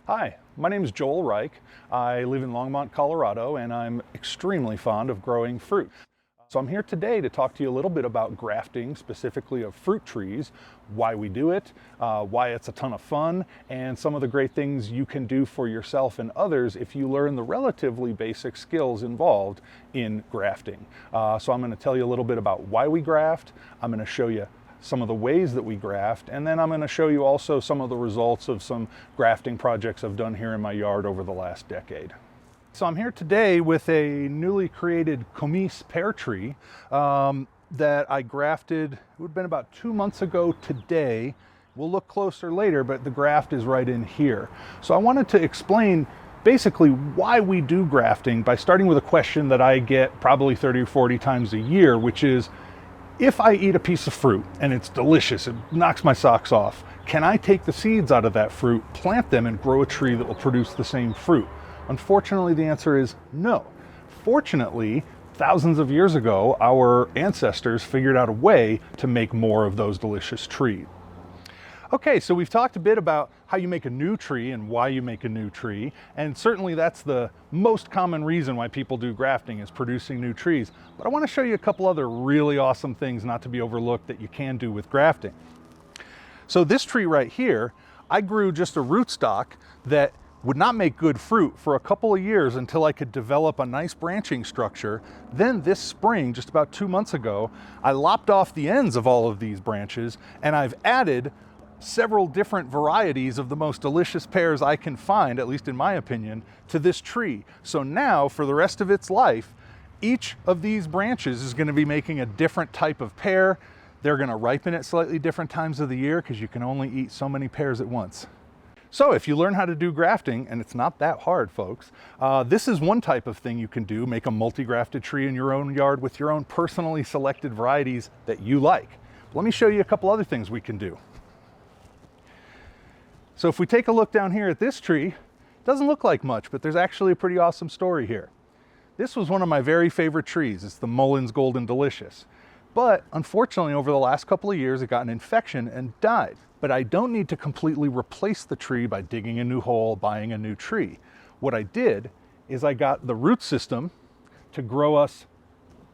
Hi, my name is Joel Reich. I live in Longmont, Colorado, and I'm extremely fond of growing fruit. So I'm here today to talk to you a little bit about grafting, specifically of fruit trees, why we do it, why it's a ton of fun, and some of the great things you can do for yourself and others if you learn the relatively basic skills involved in grafting. So I'm going to tell you a little bit about why we graft. I'm going to show you some of the ways that we graft, and then I'm going to show you also some of the results of some grafting projects I've done here in my yard over the last decade. So I'm here today with a newly created Comis pear tree that I grafted. It would have been about 2 months ago today. We'll look closer later, but the graft is right in here. So I wanted to explain basically why we do grafting by starting with a question that I get probably 30 or 40 times a year, which is, if I eat a piece of fruit and it's delicious, it knocks my socks off, can I take the seeds out of that fruit, plant them, and grow a tree that will produce the same fruit? Unfortunately, the answer is no. Fortunately, thousands of years ago, our ancestors figured out a way to make more of those delicious trees. Okay, so we've talked a bit about how you make a new tree and why you make a new tree, and certainly that's the most common reason why people do grafting, is producing new trees. But I want to show you a couple other really awesome things not to be overlooked that you can do with grafting. So this tree right here, I grew just a rootstock that would not make good fruit for a couple of years until I could develop a nice branching structure. Then this spring, just about 2 months ago, I lopped off the ends of all of these branches, and I've added several different varieties of the most delicious pears I can find, at least in my opinion, to this tree. So now, for the rest of its life, each of these branches is going to be making a different type of pear. They're going to ripen at slightly different times of the year because you can only eat so many pears at once. So if you learn how to do grafting, and it's not that hard, folks, this is one type of thing you can do: make a multi-grafted tree in your own yard with your own personally selected varieties that you like. Let me show you a couple other things we can do. So if we take a look down here at this tree, it doesn't look like much, but there's actually a pretty awesome story here. This was one of my very favorite trees. It's the Mullins Golden Delicious. But unfortunately, over the last couple of years, it got an infection and died. But I don't need to completely replace the tree by digging a new hole, buying a new tree. What I did is I got the root system to grow us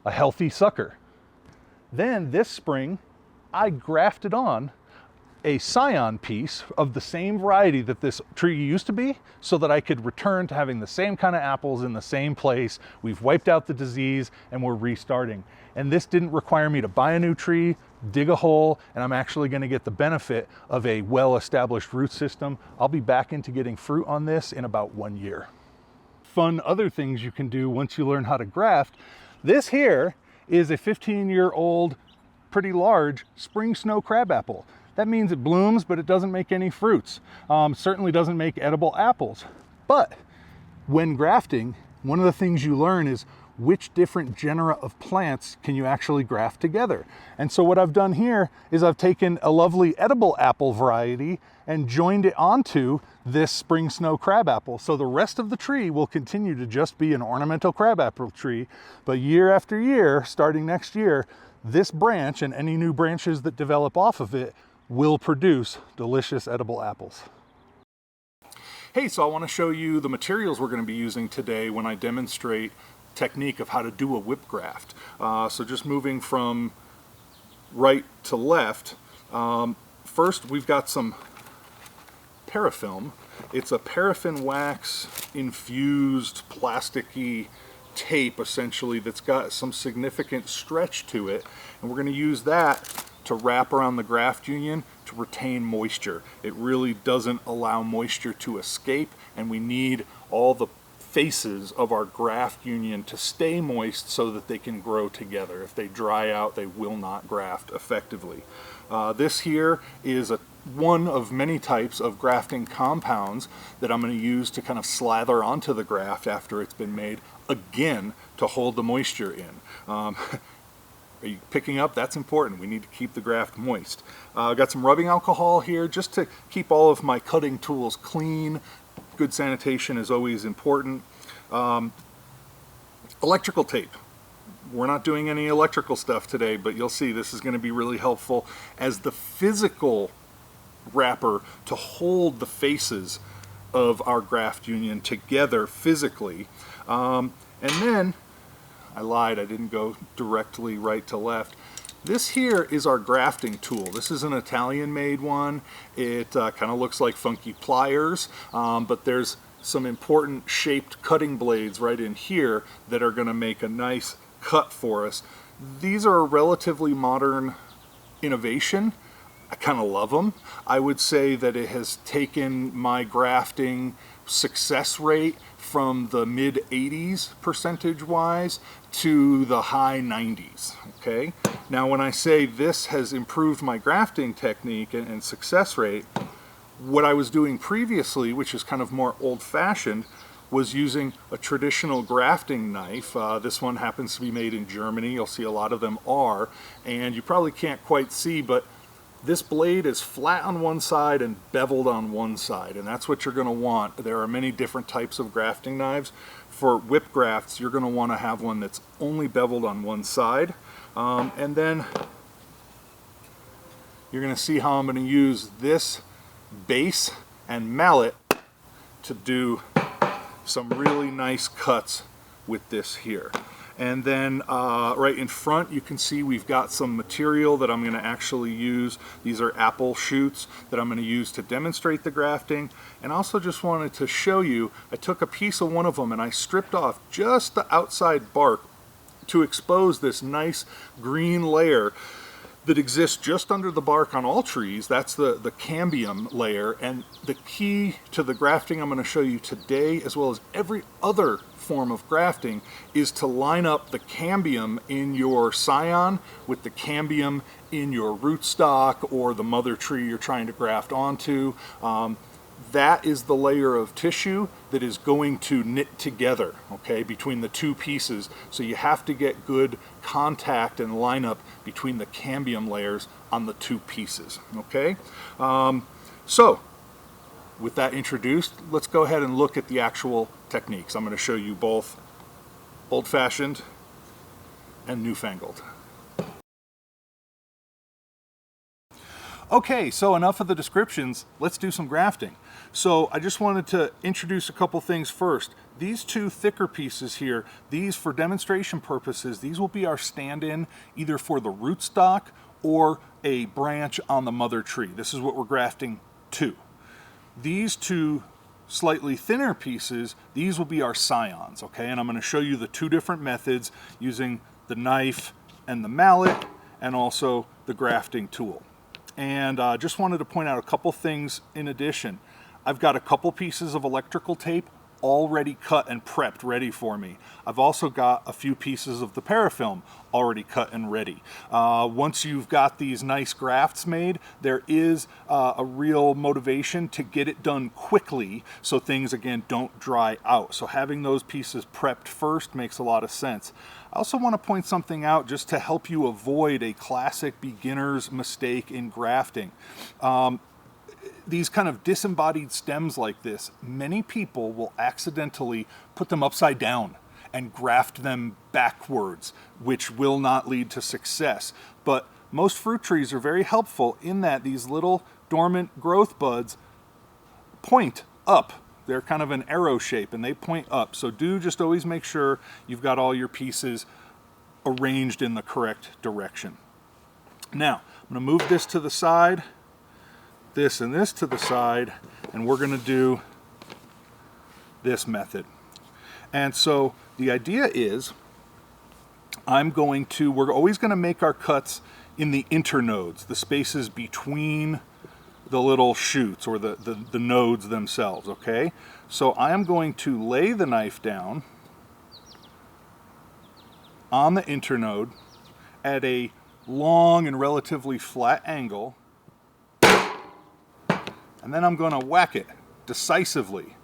a healthy sucker. Then this spring, I grafted on a scion piece of the same variety that this tree used to be, so that I could return to having the same kind of apples in the same place. We've wiped out the disease and we're restarting. And this didn't require me to buy a new tree, dig a hole, and I'm actually going to get the benefit of a well-established root system. I'll be back into getting fruit on this in about 1 year. Fun other things you can do once you learn how to graft. This here is a 15-year-old, pretty large spring snow crabapple. That means it blooms, but it doesn't make any fruits. Certainly doesn't make edible apples. But when grafting, one of the things you learn is which different genera of plants can you actually graft together. And so what I've done here is I've taken a lovely edible apple variety and joined it onto this spring snow crabapple. So the rest of the tree will continue to just be an ornamental crabapple tree, but year after year, starting next year, this branch and any new branches that develop off of it will produce delicious edible apples. Hey, so I want to show you the materials we're going to be using today when I demonstrate technique of how to do a whip graft. So just moving from right to left, first we've got some parafilm. It's a paraffin wax infused plasticky tape, essentially, that's got some significant stretch to it, and we're going to use that to wrap around the graft union to retain moisture. It really doesn't allow moisture to escape, and we need all the faces of our graft union to stay moist so that they can grow together. If they dry out, they will not graft effectively. This here is one of many types of grafting compounds that I'm going to use to kind of slather onto the graft after it's been made, again, to hold the moisture in. Are you picking up? That's important. We need to keep the graft moist. I've got some rubbing alcohol here just to keep all of my cutting tools clean. Good sanitation is always important. Electrical tape. We're not doing any electrical stuff today, but you'll see this is going to be really helpful as the physical wrapper to hold the faces of our graft union together physically. And then, I lied, I didn't go directly right to left. This here is our grafting tool. This is an Italian-made one. It kind of looks like funky pliers, but there's some important shaped cutting blades right in here that are going to make a nice cut for us. These are a relatively modern innovation. I kind of love them. I would say that it has taken my grafting success rate from the mid 80s percentage-wise to the high 90s, okay? Now when I say this has improved my grafting technique and success rate, what I was doing previously, which is kind of more old-fashioned, was using a traditional grafting knife. This one happens to be made in Germany. You'll see a lot of them are, and you probably can't quite see, but this blade is flat on one side and beveled on one side, and that's what you're going to want. There are many different types of grafting knives. For whip grafts, you're going to want to have one that's only beveled on one side. And then you're going to see how I'm going to use this base and mallet to do some really nice cuts with this here. And then right in front you can see we've got some material that I'm going to actually use. These are apple shoots that I'm going to use to demonstrate the grafting. And also just wanted to show you, I took a piece of one of them and I stripped off just the outside bark to expose this nice green layer that exists just under the bark on all trees. That's the cambium layer, and the key to the grafting I'm going to show you today, as well as every other form of grafting, is to line up the cambium in your scion with the cambium in your rootstock or the mother tree you're trying to graft onto. That is the layer of tissue that is going to knit together, okay, between the two pieces. So you have to get good contact and lineup between the cambium layers on the two pieces, okay? So with that introduced, let's go ahead and look at the actual techniques. I'm going to show you both old-fashioned and newfangled. Okay, so enough of the descriptions, let's do some grafting. So I just wanted to introduce a couple things first. These two thicker pieces here, these for demonstration purposes, these will be our stand-in either for the rootstock or a branch on the mother tree. This is what we're grafting to. These two slightly thinner pieces, these will be our scions, okay? And I'm going to show you the two different methods using the knife and the mallet and also the grafting tool. And just wanted to point out a couple things in addition. I've got a couple pieces of electrical tape already cut and prepped ready for me. I've also got a few pieces of the parafilm already cut and ready. Once you've got these nice grafts made, there is a real motivation to get it done quickly so things, again, don't dry out. So having those pieces prepped first makes a lot of sense. I also want to point something out just to help you avoid a classic beginner's mistake in grafting. These kind of disembodied stems like this, many people will accidentally put them upside down and graft them backwards, which will not lead to success. But most fruit trees are very helpful in that these little dormant growth buds point up. They're kind of an arrow shape and they point up. So do just always make sure you've got all your pieces arranged in the correct direction. Now, I'm going to move this to the side, this and this to the side, and we're going to do this method. And so the idea is we're always going to make our cuts in the internodes, the spaces between the little shoots or the nodes themselves, okay? So I am going to lay the knife down on the internode at a long and relatively flat angle, and then I'm going to whack it decisively.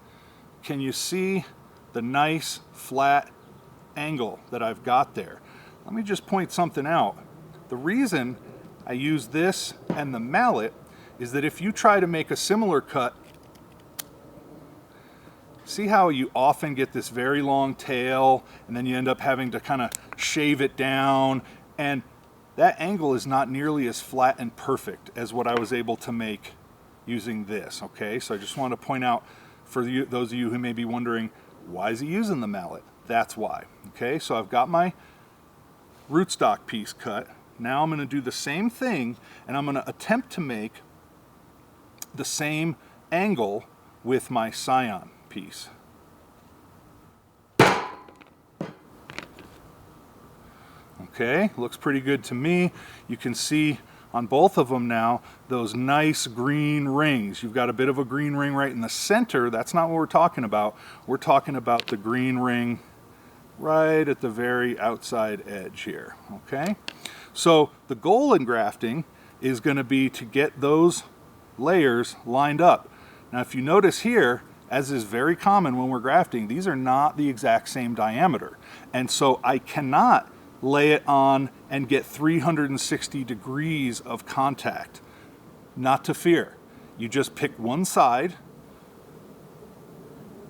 Can you see the nice flat angle that I've got there? Let me just point something out. The reason I use this and the mallet is that if you try to make a similar cut, see how you often get this very long tail and then you end up having to kind of shave it down, and that angle is not nearly as flat and perfect as what I was able to make using this, okay? So I just want to point out for those of you who may be wondering, why is he using the mallet? That's why. Okay, so I've got my rootstock piece cut. Now I'm going to do the same thing, and I'm going to attempt to make the same angle with my scion piece. Okay, looks pretty good to me. You can see on both of them now those nice green rings. You've got a bit of a green ring right in the center. That's not what we're talking about. We're talking about the green ring right at the very outside edge here. Okay, so the goal in grafting is going to be to get those layers lined up. Now if you notice here, as is very common when we're grafting, these are not the exact same diameter, and so I cannot lay it on and get 360 degrees of contact. Not to fear. You just pick one side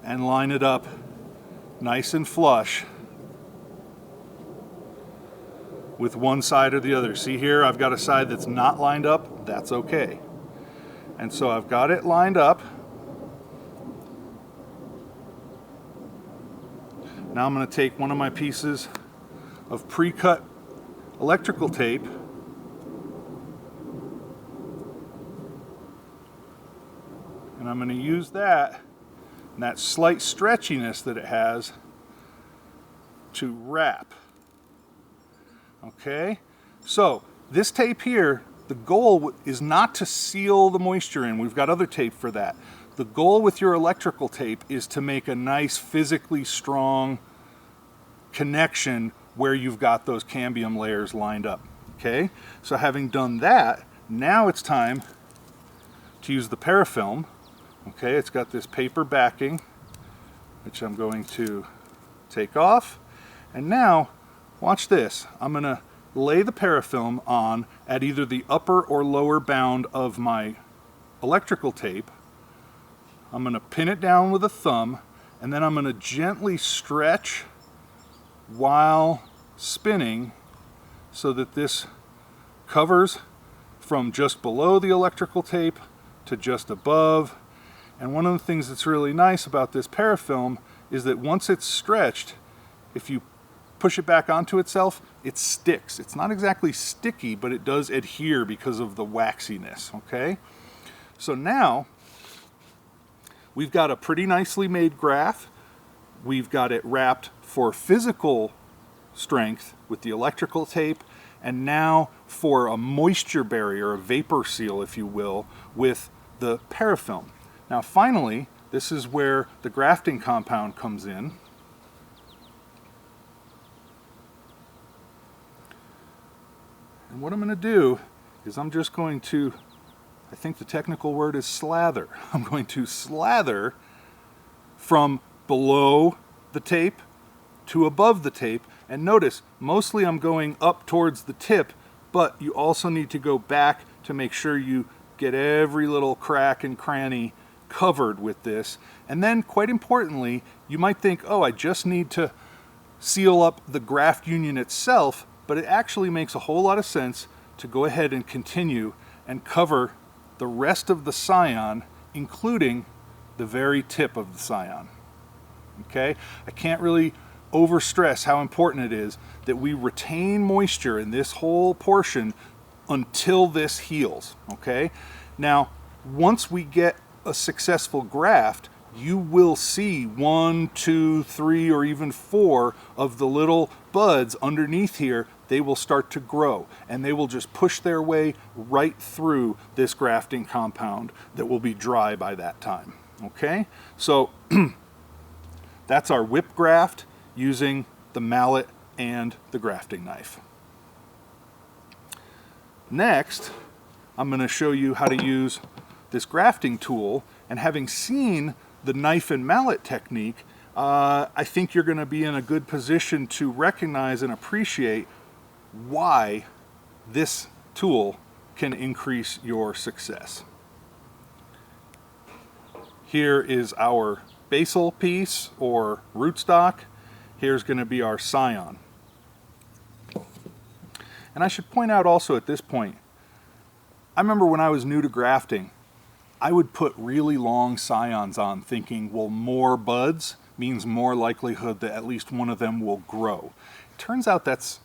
and line it up nice and flush with one side or the other. See here, I've got a side that's not lined up. That's okay. And so I've got it lined up. Now I'm going to take one of my pieces of pre-cut electrical tape and I'm going to use that and that slight stretchiness that it has to wrap. Okay, so this tape here, the goal is not to seal the moisture in. We've got other tape for that. The goal with your electrical tape is to make a nice physically strong connection where you've got those cambium layers lined up. Okay, so having done that, now it's time to use the parafilm. Okay, it's got this paper backing, which I'm going to take off. And now, watch this. I'm going to lay the parafilm on at either the upper or lower bound of my electrical tape. I'm going to pin it down with a thumb, and then I'm going to gently stretch while spinning so that this covers from just below the electrical tape to just above. And one of the things that's really nice about this parafilm is that once it's stretched, if you push it back onto itself, it sticks. It's not exactly sticky, but it does adhere because of the waxiness. Okay, so now we've got a pretty nicely made graph. We've got it wrapped for physical strength with the electrical tape, and now for a moisture barrier, a vapor seal, if you will, with the parafilm. Now finally, this is where the grafting compound comes in. And what I'm going to do is I'm just going to, I think the technical word is slather. I'm going to slather from below the tape to above the tape, and notice mostly I'm going up towards the tip, but you also need to go back to make sure you get every little crack and cranny covered with this. And then quite importantly, you might think, oh, I just need to seal up the graft union itself, but it actually makes a whole lot of sense to go ahead and continue and cover the rest of the scion, including the very tip of the scion. Okay, I can't really overstress how important it is that we retain moisture in this whole portion until this heals. Okay, now once we get a successful graft, you will see 1, 2, 3, or even 4 of the little buds underneath here. They will start to grow, and they will just push their way right through this grafting compound that will be dry by that time. Okay, so that's our whip graft using the mallet and the grafting knife. Next, I'm going to show you how to use this grafting tool, and having seen the knife and mallet technique, I think you're going to be in a good position to recognize and appreciate why this tool can increase your success. Here is our basal piece or rootstock. Here's going to be our scion. And I should point out also at this point, I remember when I was new to grafting, I would put really long scions on thinking, well, more buds means more likelihood that at least one of them will grow. Turns out that's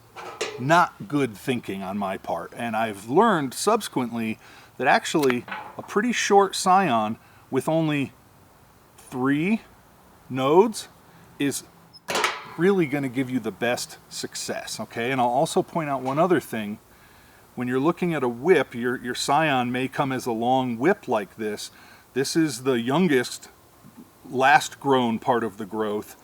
not good thinking on my part, and I've learned subsequently that actually a pretty short scion with only 3 nodes is really going to give you the best success, okay? And I'll also point out one other thing. When you're looking at a whip, your scion may come as a long whip like this. This is the youngest, last grown part of the growth.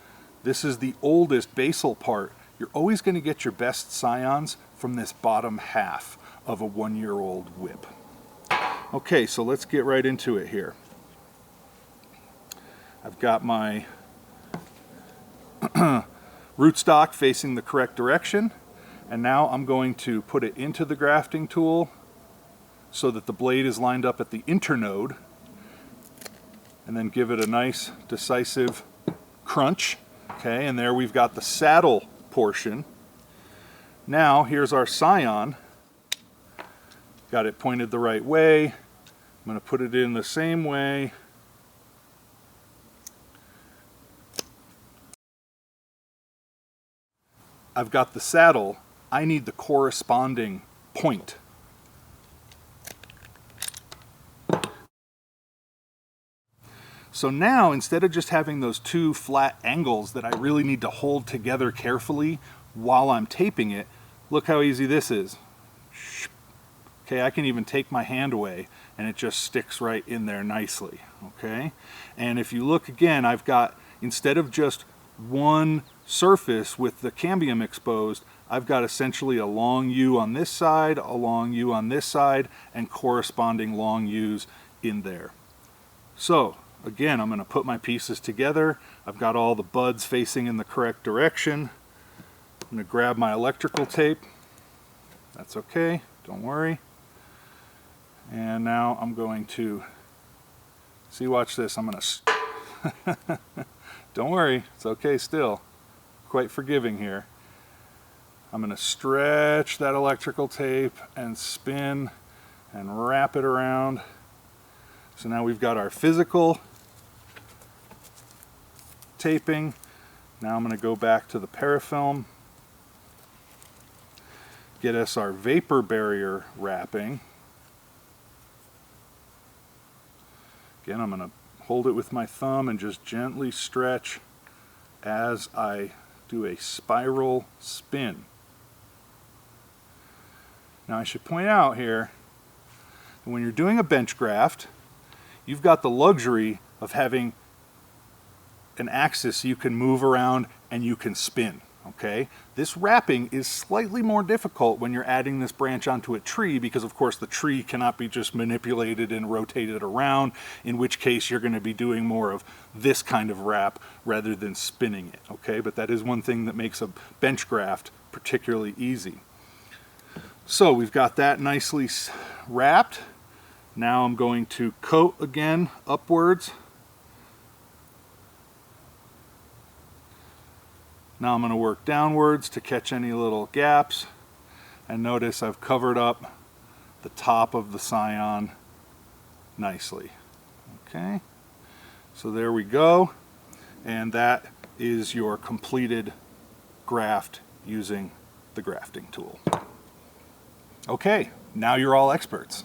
This is the oldest basal part. You're always going to get your best scions from this bottom half of a 1-year-old whip. Okay, so let's get right into it here. I've got my rootstock facing the correct direction, and now I'm going to put it into the grafting tool so that the blade is lined up at the internode, and then give it a nice decisive crunch. Okay, and there we've got the saddle portion. Now here's our scion. Got it pointed the right way. I'm going to put it in the same way. I've got the saddle. I need the corresponding point. So now, instead of just having those 2 flat angles that I really need to hold together carefully while I'm taping it, look how easy this is. Okay, I can even take my hand away and it just sticks right in there nicely, okay? And if you look again, I've got, instead of just one surface with the cambium exposed, I've got essentially a long U on this side, a long U on this side, and corresponding long U's in there. So again, I'm going to put my pieces together. I've got all the buds facing in the correct direction. I'm going to grab my electrical tape. That's okay, don't worry. And now I'm going to, see, watch this, I'm going to, don't worry, it's okay still. Quite forgiving here. I'm going to stretch that electrical tape and spin and wrap it around. So now we've got our physical taping. Now I'm going to go back to the parafilm, get us our vapor barrier wrapping. Again, I'm going to hold it with my thumb and just gently stretch as I do a spiral spin. Now I should point out here that when you're doing a bench graft, you've got the luxury of having an axis you can move around and you can spin, okay? This wrapping is slightly more difficult when you're adding this branch onto a tree because of course the tree cannot be just manipulated and rotated around, in which case you're going to be doing more of this kind of wrap rather than spinning it, okay? But that is one thing that makes a bench graft particularly easy. So we've got that nicely wrapped. Now I'm going to coat again upwards. Now I'm going to work downwards to catch any little gaps. And notice I've covered up the top of the scion nicely. Okay, so there we go. And that is your completed graft using the grafting tool. Okay, now you're all experts.